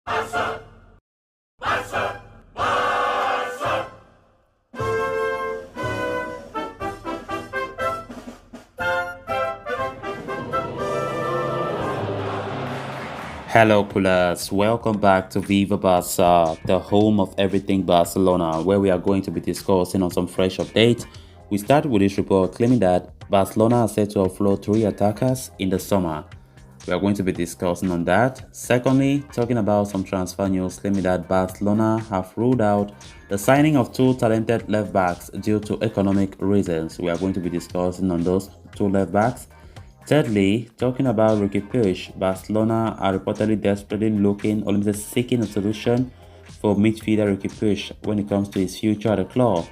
Barca! Barca! Barca! Hello, pullers. Welcome back to Viva Barca, the home of everything Barcelona, where we are going to be discussing on some fresh updates. We start with this report claiming that Barcelona are set to offload 3 attackers in the summer. We are going to be discussing on that. Secondly, talking about some transfer news claiming that Barcelona have ruled out the signing of 2 talented left backs due to economic reasons. We are going to be discussing on those 2 left backs. Thirdly, talking about Ricky Puig, Barcelona are reportedly desperately looking or maybe seeking a solution for midfielder Ricky Puig when it comes to his future at the club.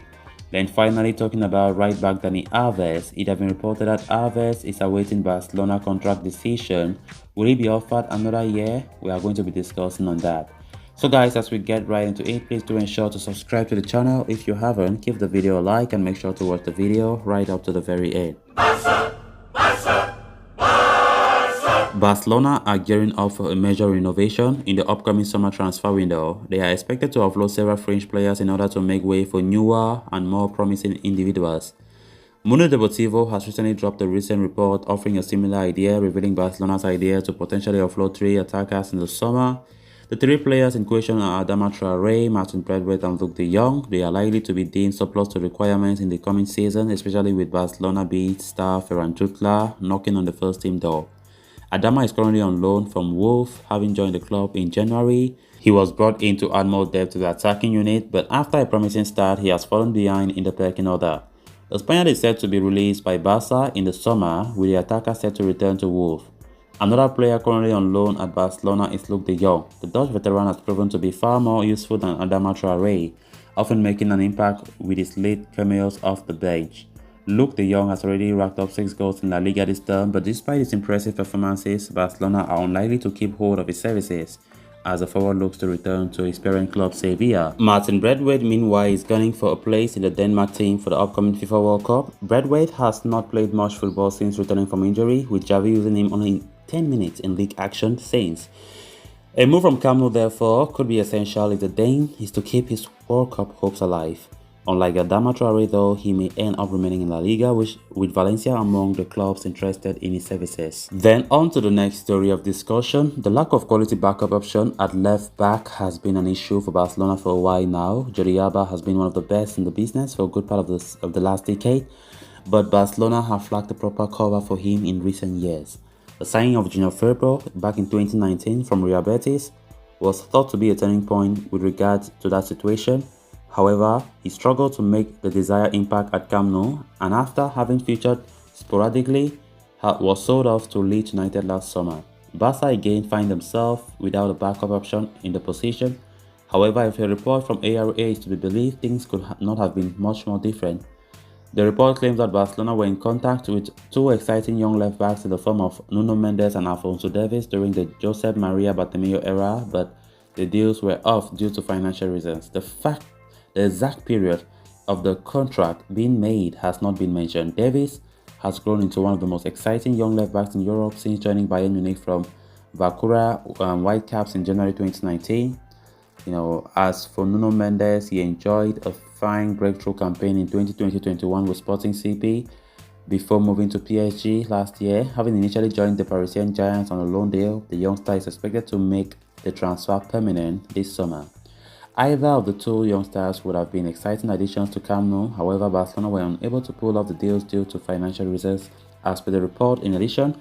Then finally talking about right back Dani Alves, it has been reported that Alves is awaiting Barcelona contract decision. Will he be offered another year? We are going to be discussing on that. So guys, as we get right into it, please do ensure to subscribe to the channel. If you haven't, give the video a like and make sure to watch the video right up to the very end. Barca! Barca! Barca! Barcelona are gearing up for a major renovation in the upcoming summer transfer window. They are expected to offload several French players in order to make way for newer and more promising individuals. Mundo Deportivo has recently dropped a recent report offering a similar idea, revealing Barcelona's idea to potentially offload 3 attackers in the summer. The 3 players in question are Adama Traore, Martin Braithwaite and Luke de Jong. They are likely to be deemed surplus to requirements in the coming season, especially with Barcelona B star Ferran Jutgla knocking on the first team door. Adama is currently on loan from Wolves, having joined the club in January. He was brought in to add more depth to the attacking unit, but after a promising start, he has fallen behind in the pecking order. The Spaniard is set to be released by Barca in the summer, with the attacker set to return to Wolves. Another player currently on loan at Barcelona is Luke de Jong. The Dutch veteran has proven to be far more useful than Adama Traore, often making an impact with his late cameos off the bench. Luke de Jong has already racked up 6 goals in La Liga this term, but despite his impressive performances, Barcelona are unlikely to keep hold of his services as the forward looks to return to his parent club Sevilla. Martin Braithwaite, meanwhile, is gunning for a place in the Denmark team for the upcoming FIFA World Cup. Braithwaite has not played much football since returning from injury, with Xavi using him only 10 minutes in league action since. A move from Camp Nou, therefore, could be essential if the Dane is to keep his World Cup hopes alive. Unlike Adama Traore, though, he may end up remaining in La Liga, with Valencia among the clubs interested in his services. Then on to the next story of discussion. The lack of quality backup option at left back has been an issue for Barcelona for a while now. Jordi Alba has been one of the best in the business for a good part of the last decade, but Barcelona have lacked a proper cover for him in recent years. The signing of Junior Firpo back in 2019 from Real Betis was thought to be a turning point with regard to that situation. However, he struggled to make the desired impact at Camp Nou, and after having featured sporadically, was sold off to Leeds United last summer. Barca again find themselves without a backup option in the position. However, if a report from ARA is to be believed, things could not have been much more different. The report claims that Barcelona were in contact with 2 exciting young left-backs in the form of Nuno Mendes and Alphonso Davies during the Josep Maria Bartomeu era, but the deals were off due to financial reasons. The exact period of the contract being made has not been mentioned. Davies has grown into one of the most exciting young left-backs in Europe since joining Bayern Munich from Vakura Whitecaps in January 2019. As for Nuno Mendes, he enjoyed a fine breakthrough campaign in 2020-21 with Sporting CP before moving to PSG last year. Having initially joined the Parisian Giants on a loan deal, the youngster is expected to make the transfer permanent this summer. Either of the 2 youngsters would have been exciting additions to Camp Nou. However, Barcelona were unable to pull off the deals due to financial reasons, as per the report. In addition,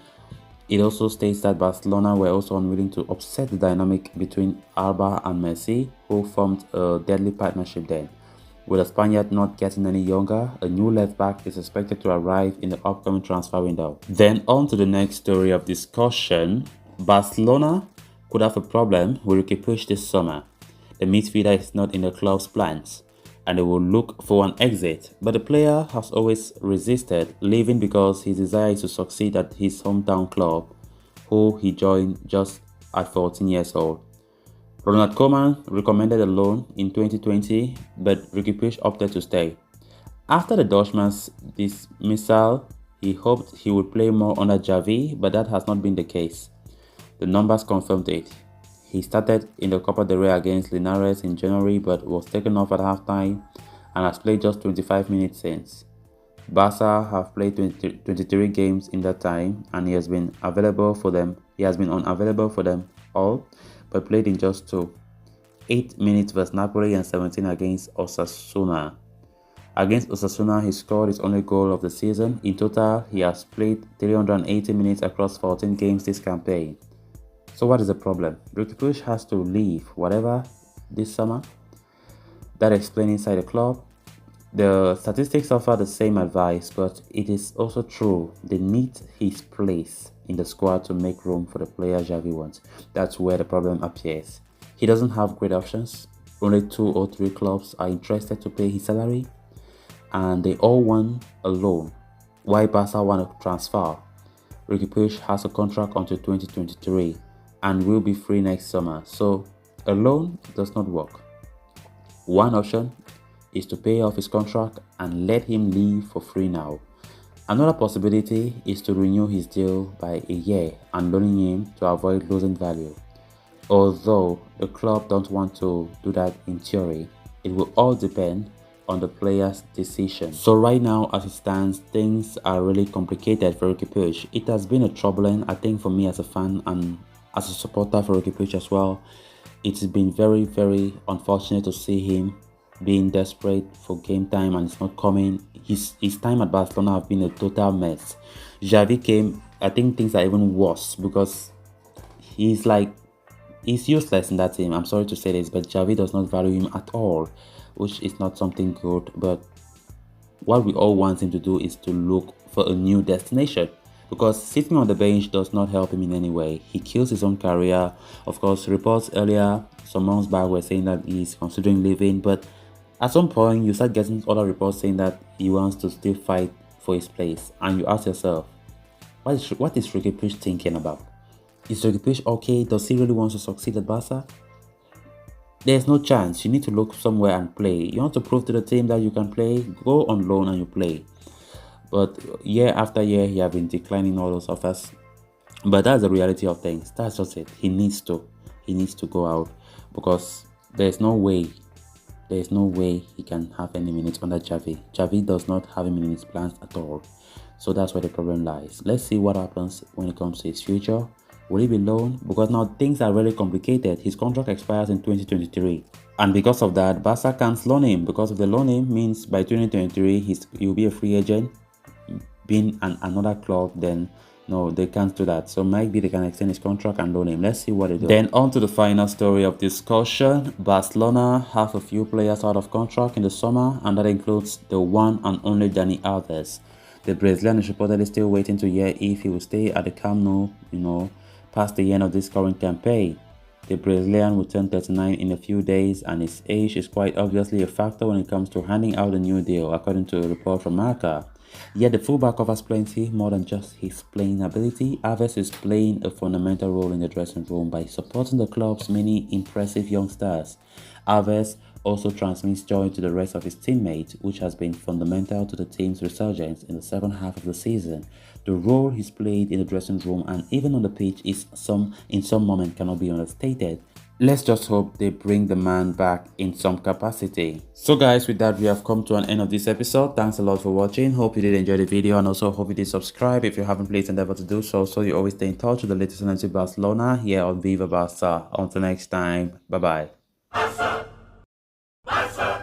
it also states that Barcelona were also unwilling to upset the dynamic between Alba and Messi, who formed a deadly partnership then. With the Spaniard not getting any younger, a new left-back is expected to arrive in the upcoming transfer window. Then on to the next story of discussion. Barcelona could have a problem with Ricky Puig this summer. The midfielder is not in the club's plans, and they will look for an exit, but the player has always resisted leaving because his desire is to succeed at his hometown club, who he joined just at 14 years old. Ronald Koeman recommended a loan in 2020, but Ricky Puig opted to stay. After the Dutchman's dismissal, he hoped he would play more under Xavi, but that has not been the case. The numbers confirmed it. He started in the Copa del Rey against Linares in January but was taken off at halftime and has played just 25 minutes since. Barca have played 23 games in that time and he has been available for them. He has been unavailable for them all but played in just 2. 8 minutes versus Napoli and 17 against Osasuna. Against Osasuna, he scored his only goal of the season. In total, he has played 380 minutes across 14 games this campaign. So what is the problem? Riqui Puig has to leave whatever this summer. That explains inside the club. The statistics offer the same advice, but it is also true they need his place in the squad to make room for the player Xavi wants. That's where the problem appears. He doesn't have great options. Only 2 or 3 clubs are interested to pay his salary, and they all want a loan. Why Barca want to transfer? Riqui Puig has a contract until 2023 and will be free next summer, so a loan does not work. One option is to pay off his contract and let him leave for free now. Another possibility is to renew his deal by a year and loaning him to avoid losing value. Although the club don't want to do that in theory, it will all depend on the player's decision. So right now, as it stands, things are really complicated for Riqui Puig. It has been a troubling, I think, for me as a fan and as a supporter for Riqui Puig as well. It's been very, very unfortunate to see him being desperate for game time and it's not coming. His time at Barcelona have been a total mess. Xavi came, I think things are even worse because he's useless in that team. I'm sorry to say this, but Xavi does not value him at all, which is not something good. But what we all want him to do is to look for a new destination, because sitting on the bench does not help him in any way. He kills his own career. Of course, reports earlier, some months back, were saying that he's considering leaving, but at some point you start getting other reports saying that he wants to still fight for his place, and you ask yourself, what is Riqui Puig thinking about? Is Riqui Puig okay? Does he really want to succeed at Barca? There's no chance. You need to look somewhere and play. You want to prove to the team that you can play, go on loan and you play. But year after year, he has been declining all those offers. But that's the reality of things. That's just it. He needs to go out, because there's no way he can have any minutes under Xavi. Xavi does not have him in his plans at all. So that's where the problem lies. Let's see what happens when it comes to his future. Will he be loaned? Because now things are really complicated. His contract expires in 2023. And because of that, Barca can't loan him. Because of the loaning means by 2023, he'll be a free agent. Being another club, then no, they can't do that. So maybe they can extend his contract and loan him. Let's see what they do. Then on to the final story of discussion. Barcelona have a few players out of contract in the summer, and that includes the one and only Dani Alves. The Brazilian is reportedly still waiting to hear if he will stay at the Camp Nou, past the end of this current campaign. The Brazilian will turn 39 in a few days, and his age is quite obviously a factor when it comes to handing out a new deal, according to a report from Marca. Yet the fullback offers plenty more than just his playing ability. Alves is playing a fundamental role in the dressing room by supporting the club's many impressive young stars. Alves also transmits joy to the rest of his teammates, which has been fundamental to the team's resurgence in the second half of the season. The role he's played in the dressing room and even on the pitch is in some moment cannot be understated. Let's just hope they bring the man back in some capacity. So guys, with that, we have come to an end of this episode. Thanks a lot for watching. Hope you did enjoy the video, and also hope you did subscribe if you haven't. Please endeavor to do so you always stay in touch with the latest news in Barcelona here on Viva Barca. Until next time, bye bye. Barca, Barca.